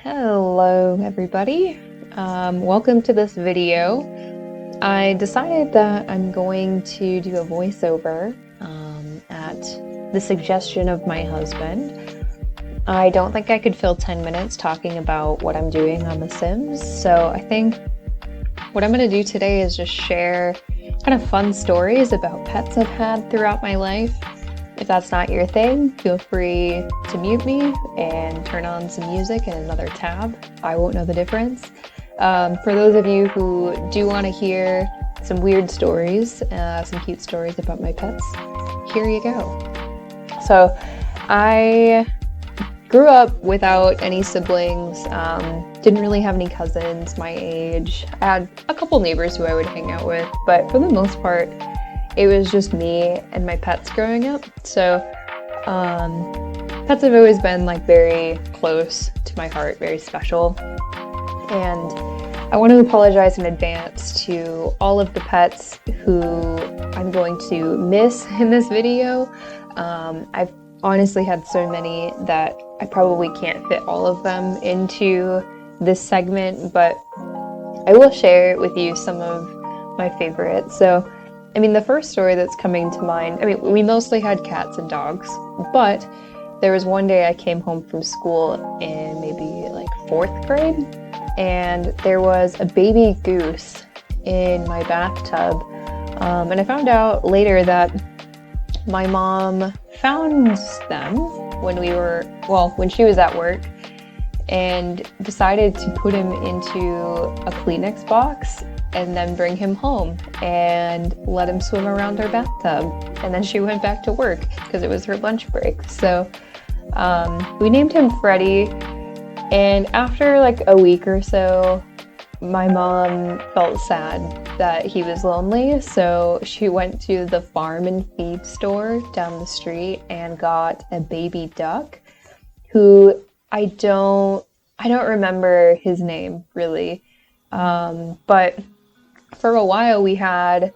Hello everybody, welcome to this video. I decided that I'm going to do a voiceover at the suggestion of my husband. I don't think I could fill 10 minutes talking about what I'm doing on The Sims, so I think what I'm going to do today is just share kind of fun stories about pets I've had throughout my life. If that's not your thing, feel free to mute me and turn on some music in another tab. I won't know the difference. For those of you who do want to hear some weird stories, some cute stories about my pets, here you go. So I grew up without any siblings, didn't really have any cousins my age. I had a couple neighbors who I would hang out with, but for the most part, it was just me and my pets growing up. So pets have always been like very close to my heart, very special. And I want to apologize in advance to all of the pets who I'm going to miss in this video. I've honestly had so many that I probably can't fit all of them into this segment, but I will share with you some of my favorites. So the first story that's coming to mind, we mostly had cats and dogs, but there was one day I came home from school in maybe like 4th grade, and there was a baby goose in my bathtub. And I found out later that my mom found them when she was at work, and decided to put him into a Kleenex box and then bring him home and let him swim around our bathtub. And then she went back to work because it was her lunch break. So we named him Freddie. And after like a week or so, my mom felt sad that he was lonely. So she went to the farm and feed store down the street and got a baby duck who I don't remember his name really. But for a while we had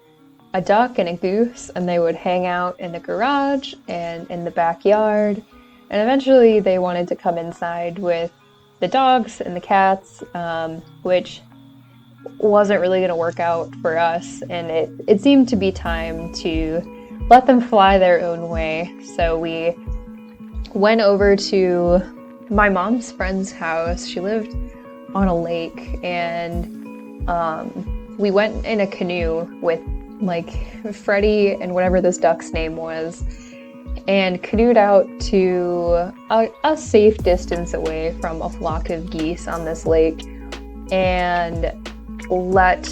a duck and a goose, and they would hang out in the garage and in the backyard. And eventually they wanted to come inside with the dogs and the cats, which wasn't really going to work out for us. And it seemed to be time to let them fly their own way. So we went over to my mom's friend's house. She lived on a lake, and we went in a canoe with like Freddie and whatever this duck's name was, and canoed out to a safe distance away from a flock of geese on this lake, and let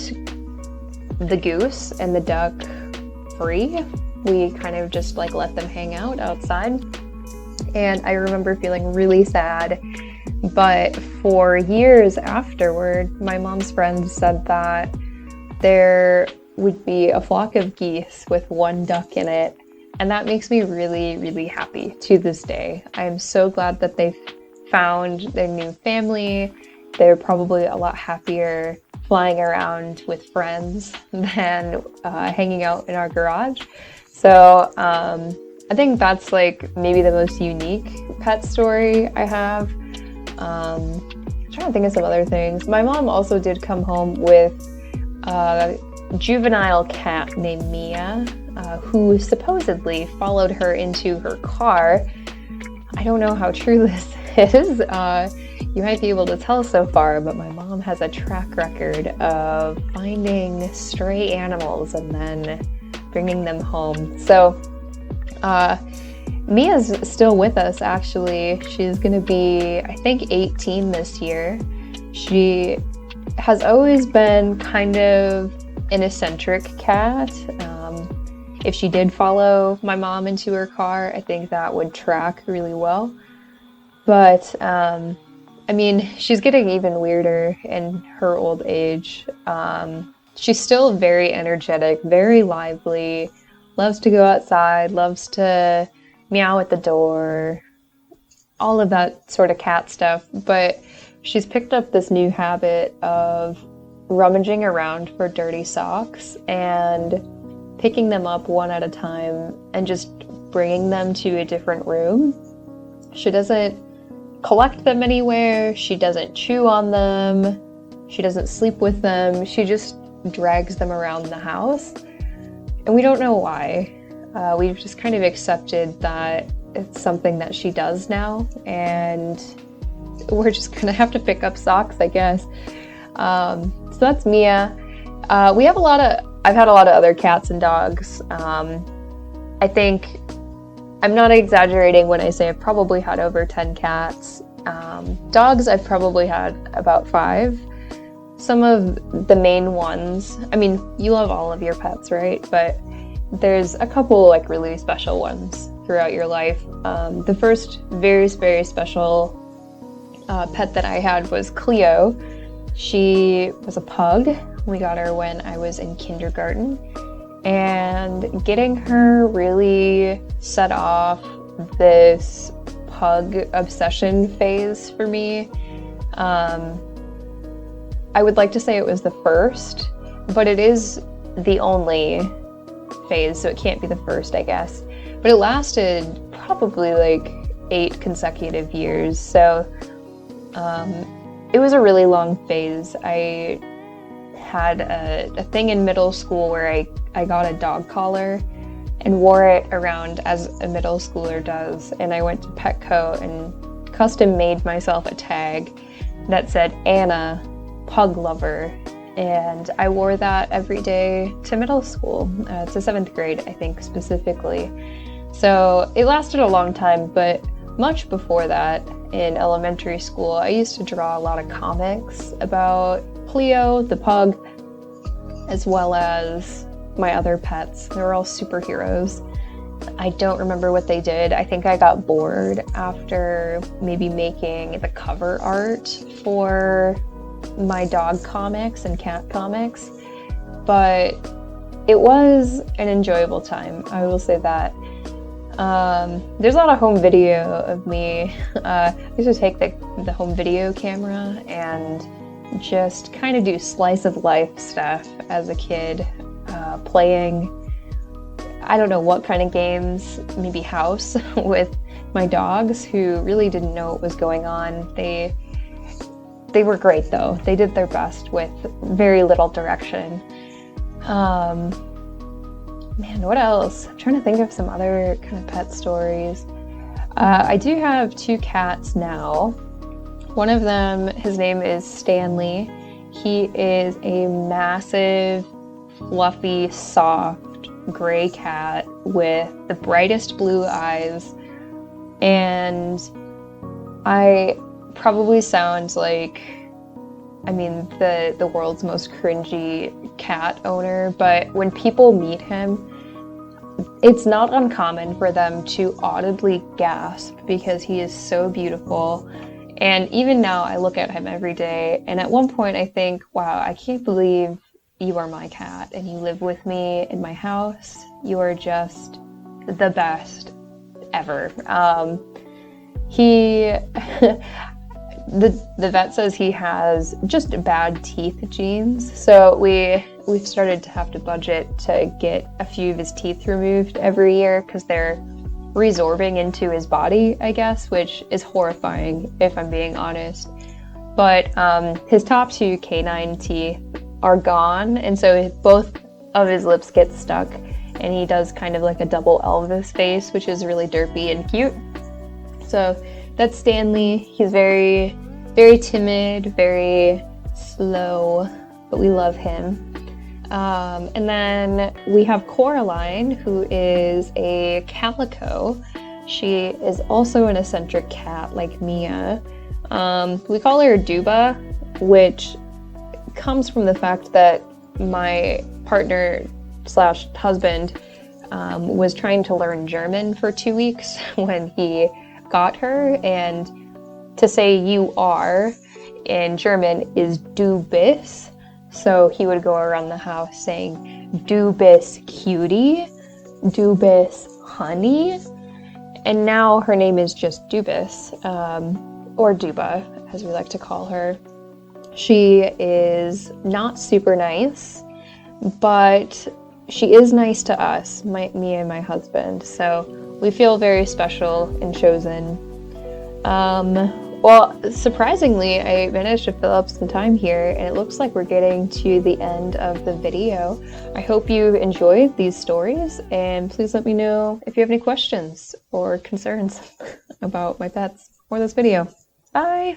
the goose and the duck free. We kind of just like let them hang out outside. And I remember feeling really sad. But for years afterward, my mom's friends said that there would be a flock of geese with one duck in it. And that makes me really, really happy to this day. I'm so glad that they found their new family. They're probably a lot happier flying around with friends than hanging out in our garage. So I think that's like maybe the most unique pet story I have. I'm trying to think of some other things. My mom also did come home with a juvenile cat named Mia, who supposedly followed her into her car. I don't know how true this is. You might be able to tell so far, but my mom has a track record of finding stray animals and then bringing them home. So Mia's still with us, actually. She's gonna be, I think, 18 this year. She has always been kind of an eccentric cat. If she did follow my mom into her car, I think that would track really well. But, she's getting even weirder in her old age. She's still very energetic, very lively, loves to go outside, loves to meow at the door, all of that sort of cat stuff. But she's picked up this new habit of rummaging around for dirty socks and picking them up one at a time and just bringing them to a different room. She doesn't collect them anywhere. She doesn't chew on them. She doesn't sleep with them. She just drags them around the house. And we don't know why. We've just kind of accepted that it's something that she does now, and we're just gonna have to pick up socks, I guess. So that's Mia. I've had a lot of other cats and dogs. I think I'm not exaggerating when I say I've probably had over 10 cats. Dogs, I've probably had about 5. Some of the main ones, I mean, you love all of your pets, right? But there's a couple like really special ones throughout your life. The first very, very special pet that I had was Cleo. She was a pug. We got her when I was in kindergarten. And getting her really set off this pug obsession phase for me. I would like to say it was the first, but it is the only phase, so it can't be the first, I guess. But it lasted probably like 8 consecutive years, so it was a really long phase. I had a thing in middle school where I got a dog collar and wore it around as a middle schooler does, and I went to Petco and custom made myself a tag that said Anna, pug lover, and I wore that every day to middle school, to 7th grade, I think, specifically. So it lasted a long time, but much before that, in elementary school, I used to draw a lot of comics about Cleo, the pug, as well as my other pets. They were all superheroes. I don't remember what they did. I think I got bored after maybe making the cover art for my dog comics and cat comics, but it was an enjoyable time, I will say that. There's a lot of home video of me. I used to take the home video camera and just kind of do slice of life stuff as a kid, playing, I don't know what kind of games, maybe house with my dogs who really didn't know what was going on. They were great though. They did their best with very little direction. Man, what else? I'm trying to think of some other kind of pet stories. I do have 2 cats now. One of them, his name is Stanley. He is a massive, fluffy, soft, gray cat with the brightest blue eyes. And I probably sound like, I mean, the world's most cringy cat owner, but when people meet him, it's not uncommon for them to audibly gasp because he is so beautiful. And even now, I look at him every day, and at one point I think, wow, I can't believe you are my cat and you live with me in my house. You are just the best ever. The vet says he has just bad teeth genes, so we've started to have to budget to get a few of his teeth removed every year because they're resorbing into his body, I guess, which is horrifying if I'm being honest. But his top 2 canine teeth are gone, and so both of his lips get stuck, and he does kind of like a double Elvis face, which is really derpy and cute. So that's Stanley. He's very, very timid, very slow, but we love him. And then we have Coraline, who is a calico. She is also an eccentric cat like Mia. We call her Duba, which comes from the fact that my partner / husband was trying to learn German for 2 weeks when he got her, and to say you are in German is du bist. So he would go around the house saying, du bist cutie, du bist honey. And now her name is just Dubis, or Duba, as we like to call her. She is not super nice, but she is nice to us, me and my husband. So we feel very special and chosen. Well, surprisingly, I managed to fill up some time here, and it looks like we're getting to the end of the video. I hope you enjoyed these stories, and please let me know if you have any questions or concerns about my pets or this video. Bye!